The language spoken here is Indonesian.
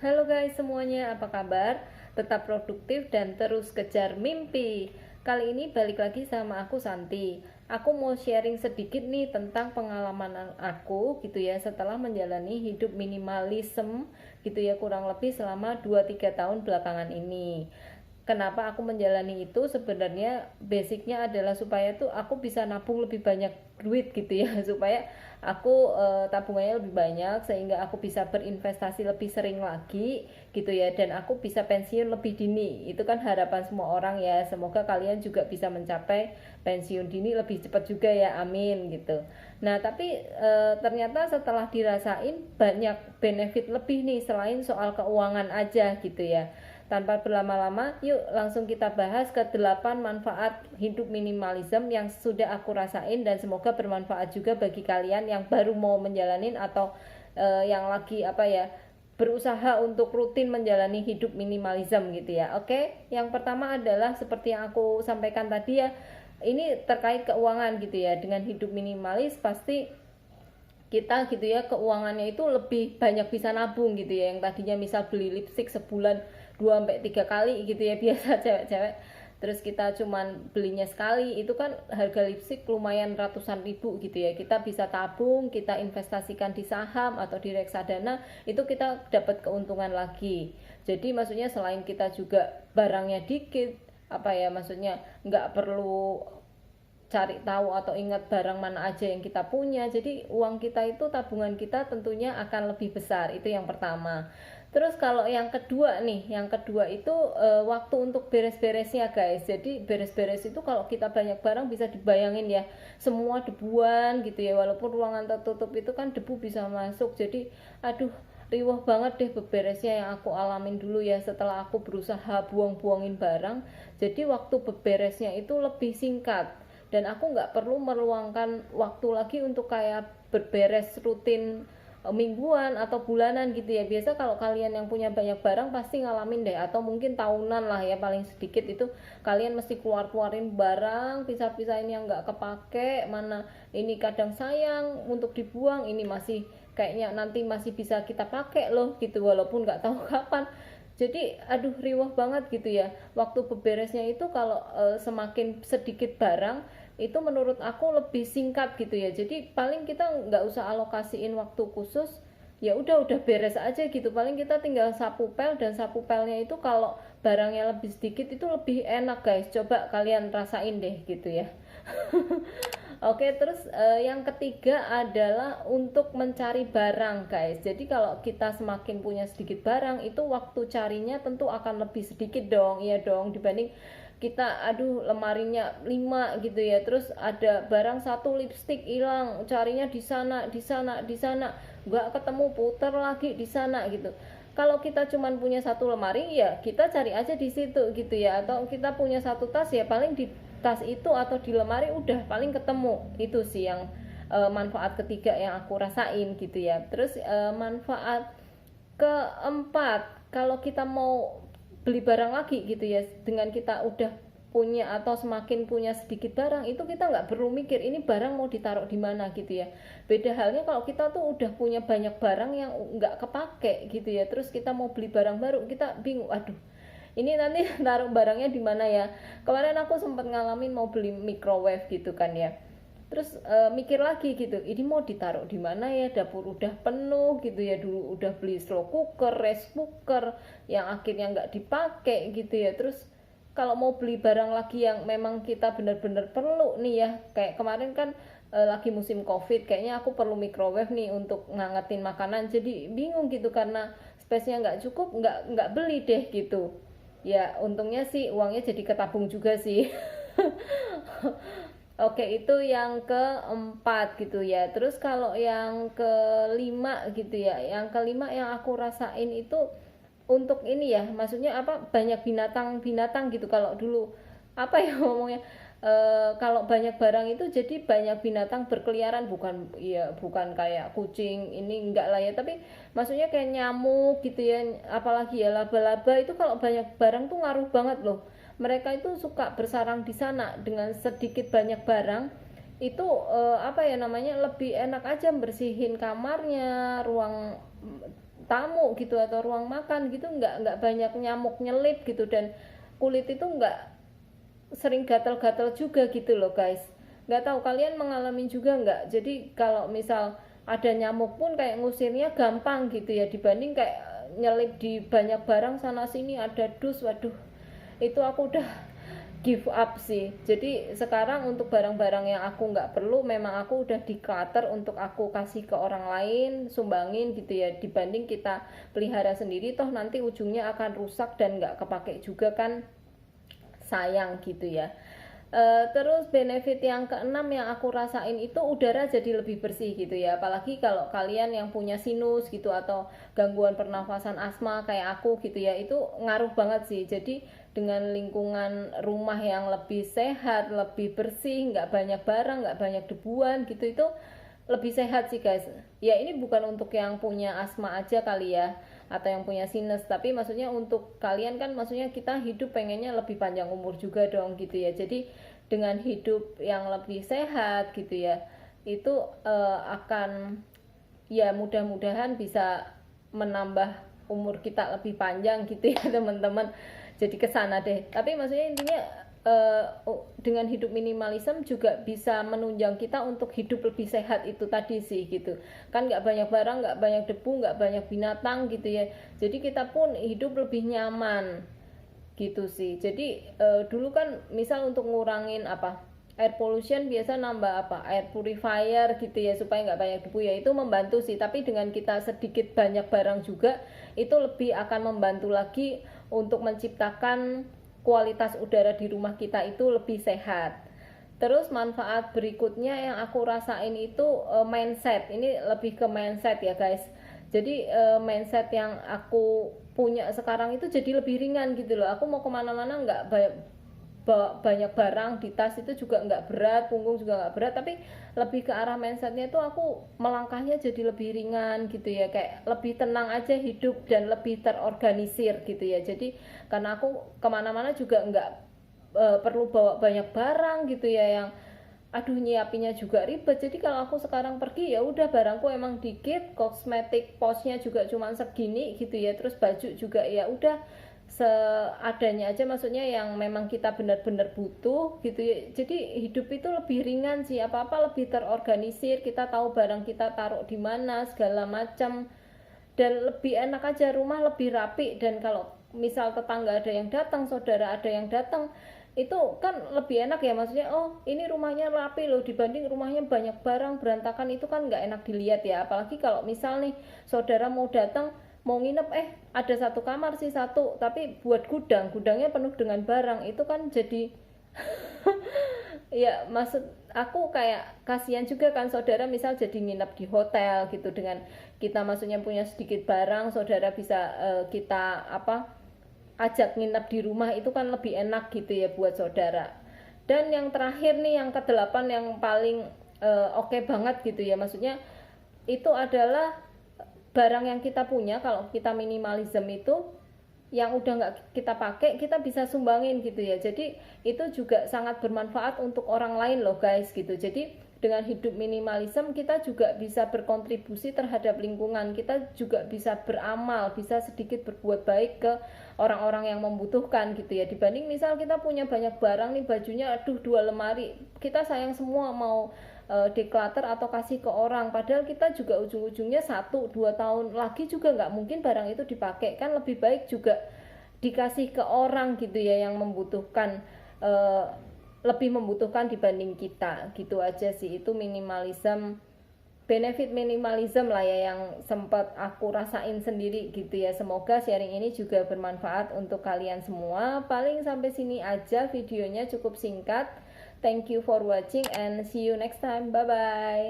Halo guys semuanya, apa kabar? Tetap produktif dan terus kejar mimpi. Kali ini balik lagi sama aku Santi. Aku mau sharing sedikit nih tentang pengalaman aku gitu ya setelah menjalani hidup minimalism gitu ya kurang lebih selama 2-3 tahun belakangan ini. Kenapa aku menjalani itu sebenarnya basicnya adalah supaya tuh aku bisa nabung lebih banyak duit gitu ya supaya aku tabungannya lebih banyak sehingga aku bisa berinvestasi lebih sering lagi gitu ya dan aku bisa pensiun lebih dini. Itu kan harapan semua orang ya, semoga kalian juga bisa mencapai pensiun dini lebih cepat juga ya, amin gitu. Nah tapi ternyata setelah dirasain banyak benefit lebih nih selain soal keuangan aja gitu ya. Tanpa berlama-lama, yuk langsung kita bahas ke 8 manfaat hidup minimalism yang sudah aku rasain dan semoga bermanfaat juga bagi kalian yang baru mau menjalanin atau yang lagi berusaha untuk rutin menjalani hidup minimalism gitu ya. Oke, yang pertama adalah seperti yang aku sampaikan tadi ya, ini terkait keuangan gitu ya. Dengan hidup minimalis pasti kita gitu ya keuangannya itu lebih banyak bisa nabung gitu ya, yang tadinya misal beli lipstick sebulan 2 sampai 3 kali gitu ya biasa cewek-cewek, terus kita cuman belinya sekali, itu kan harga lipstick lumayan ratusan ribu gitu ya, kita bisa tabung, kita investasikan di saham atau di reksadana, itu kita dapat keuntungan lagi. Jadi maksudnya selain kita juga barangnya dikit, maksudnya nggak perlu cari tahu atau ingat barang mana aja yang kita punya, jadi uang kita itu, tabungan kita tentunya akan lebih besar. Itu yang pertama. Terus kalau yang kedua nih, yang kedua itu waktu untuk beres-beresnya guys. Jadi beres-beres itu kalau kita banyak barang bisa dibayangin ya, semua debuan gitu ya, walaupun ruangan tertutup itu kan debu bisa masuk, jadi aduh riwah banget deh beberesnya. Yang aku alamin dulu ya setelah aku berusaha buang-buangin barang, jadi waktu beberesnya itu lebih singkat dan aku nggak perlu meluangkan waktu lagi untuk kayak berberes rutin mingguan atau bulanan gitu ya. Biasa kalau kalian yang punya banyak barang pasti ngalamin deh, atau mungkin tahunan lah ya paling sedikit, itu kalian mesti keluarin barang, pisah-pisahin yang nggak kepake, mana ini kadang sayang untuk dibuang, ini masih kayaknya nanti masih bisa kita pakai loh gitu walaupun nggak tahu kapan. Jadi aduh riwah banget gitu ya waktu beberesnya itu. Kalau semakin sedikit barang itu menurut aku lebih singkat gitu ya, jadi paling kita nggak usah alokasiin waktu khusus, ya udah beres aja gitu. Paling kita tinggal sapu pel, dan sapu pelnya itu kalau barangnya lebih sedikit itu lebih enak guys, coba kalian rasain deh gitu ya. Oke, terus yang ketiga adalah untuk mencari barang guys. Jadi kalau kita semakin punya sedikit barang, itu waktu carinya tentu akan lebih sedikit dong, iya dong, dibanding kita aduh lemarinya 5 gitu ya, terus ada barang satu lipstick hilang, carinya di sana di sana di sana nggak ketemu, putar lagi di sana gitu. Kalau kita cuman punya satu lemari ya kita cari aja di situ gitu ya, atau kita punya satu tas ya paling di tas itu atau di lemari udah paling ketemu. Itu sih yang manfaat ketiga yang aku rasain gitu ya. Terus manfaat keempat, kalau kita mau beli barang lagi gitu ya, dengan kita udah punya atau semakin punya sedikit barang, itu kita nggak perlu mikir ini barang mau ditaruh di mana gitu ya. Beda halnya kalau kita tuh udah punya banyak barang yang nggak kepake gitu ya, terus kita mau beli barang baru, kita bingung, aduh ini nanti taruh barangnya di mana ya. Kemarin aku sempat ngalamin mau beli microwave gitu kan ya, terus mikir lagi gitu, ini mau ditaruh di mana ya, dapur udah penuh gitu ya, dulu udah beli slow cooker, rice cooker yang akhirnya nggak dipakai gitu ya. Terus kalau mau beli barang lagi yang memang kita benar-benar perlu nih ya, kayak kemarin kan lagi musim covid, kayaknya aku perlu microwave nih untuk ngangetin makanan, jadi bingung gitu karena space-nya nggak cukup, nggak beli deh gitu ya. Untungnya sih uangnya jadi ketabung juga sih. Oke, itu yang keempat gitu ya. Terus kalau yang kelima gitu ya, yang kelima yang aku rasain itu untuk ini ya, maksudnya banyak binatang-binatang gitu. Kalau dulu ngomongnya, kalau banyak barang itu jadi banyak binatang berkeliaran, bukan ya bukan kayak kucing ini enggak lah ya, tapi maksudnya kayak nyamuk gitu ya, apalagi ya laba-laba itu kalau banyak barang tuh ngaruh banget loh. Mereka itu suka bersarang di sana dengan sedikit banyak barang itu, lebih enak aja bersihin kamarnya, ruang tamu gitu atau ruang makan gitu nggak banyak nyamuk nyelip gitu, dan kulit itu nggak sering gatal-gatal juga gitu loh guys. Nggak tahu kalian mengalami juga nggak? Jadi kalau misal ada nyamuk pun kayak ngusirnya gampang gitu ya, dibanding kayak nyelip di banyak barang sana sini ada dus, waduh itu aku udah give up sih. Jadi sekarang untuk barang-barang yang aku nggak perlu memang aku udah declutter untuk aku kasih ke orang lain, sumbangin gitu ya, dibanding kita pelihara sendiri toh nanti ujungnya akan rusak dan nggak kepake juga kan, sayang gitu ya. Terus benefit yang keenam yang aku rasain itu udara jadi lebih bersih gitu ya, apalagi kalau kalian yang punya sinus gitu atau gangguan pernafasan asma kayak aku gitu ya, itu ngaruh banget sih. Jadi dengan lingkungan rumah yang lebih sehat, lebih bersih, nggak banyak barang, nggak banyak debuan gitu, itu lebih sehat sih guys. Ya ini bukan untuk yang punya asma aja kali ya, atau yang punya sinus, tapi maksudnya untuk kalian kan, maksudnya kita hidup pengennya lebih panjang umur juga dong gitu ya. Jadi dengan hidup yang lebih sehat gitu ya, itu akan ya mudah-mudahan bisa menambah umur kita lebih panjang gitu ya teman-teman. Jadi kesana deh. Tapi maksudnya intinya dengan hidup minimalism juga bisa menunjang kita untuk hidup lebih sehat itu tadi sih gitu kan, nggak banyak barang, nggak banyak debu, nggak banyak binatang gitu ya, jadi kita pun hidup lebih nyaman gitu sih. Jadi dulu kan misal untuk ngurangin apa air pollution biasa nambah apa air purifier gitu ya supaya nggak banyak debu ya, itu membantu sih. Tapi dengan kita sedikit banyak barang juga itu lebih akan membantu lagi untuk menciptakan kualitas udara di rumah kita itu lebih sehat. Terus manfaat berikutnya yang aku rasain itu mindset. Ini lebih ke mindset ya guys. Jadi mindset yang aku punya sekarang itu jadi lebih ringan gitu loh. Aku mau kemana-mana nggak banyak barang di tas, itu juga nggak berat, punggung juga nggak berat, tapi lebih ke arah mindsetnya itu aku melangkahnya jadi lebih ringan gitu ya, kayak lebih tenang aja hidup dan lebih terorganisir gitu ya. Jadi karena aku kemana-mana juga nggak perlu bawa banyak barang gitu ya, yang aduh nyiapinnya juga ribet. Jadi kalau aku sekarang pergi ya udah barangku emang dikit, kosmetik posnya juga cuma segini gitu ya, terus baju juga ya udah seadanya aja, maksudnya yang memang kita benar-benar butuh gitu ya. Jadi hidup itu lebih ringan sih, apa-apa lebih terorganisir, kita tahu barang kita taruh di mana segala macam, dan lebih enak aja, rumah lebih rapi. Dan kalau misal tetangga ada yang datang, saudara ada yang datang, itu kan lebih enak ya, maksudnya oh ini rumahnya rapi loh, dibanding rumahnya banyak barang berantakan, itu kan nggak enak dilihat ya. Apalagi kalau misal nih saudara mau datang mau nginep, ada satu kamar sih satu, tapi buat gudangnya penuh dengan barang, itu kan jadi ya maksud aku kayak kasihan juga kan saudara misal jadi nginep di hotel gitu, dengan kita maksudnya punya sedikit barang, saudara bisa kita apa ajak nginep di rumah, itu kan lebih enak gitu ya buat saudara. Dan yang terakhir nih yang kedelapan yang paling oke banget gitu ya, maksudnya itu adalah barang yang kita punya kalau kita minimalism itu yang udah nggak kita pakai kita bisa sumbangin gitu ya. Jadi itu juga sangat bermanfaat untuk orang lain loh guys gitu. Jadi dengan hidup minimalism kita juga bisa berkontribusi terhadap lingkungan, kita juga bisa beramal, bisa sedikit berbuat baik ke orang-orang yang membutuhkan gitu ya, dibanding misal kita punya banyak barang nih, bajunya aduh 2 lemari, kita sayang semua mau declutter atau kasih ke orang, padahal kita juga ujung-ujungnya 1-2 tahun lagi juga nggak mungkin barang itu dipakai kan. Lebih baik juga dikasih ke orang gitu ya yang membutuhkan, lebih membutuhkan dibanding kita gitu aja sih. Itu minimalism, benefit minimalism lah ya yang sempat aku rasain sendiri gitu ya. Semoga sharing ini juga bermanfaat untuk kalian semua. Paling sampai sini aja videonya, cukup singkat. Thank you for watching and see you next time. Bye bye.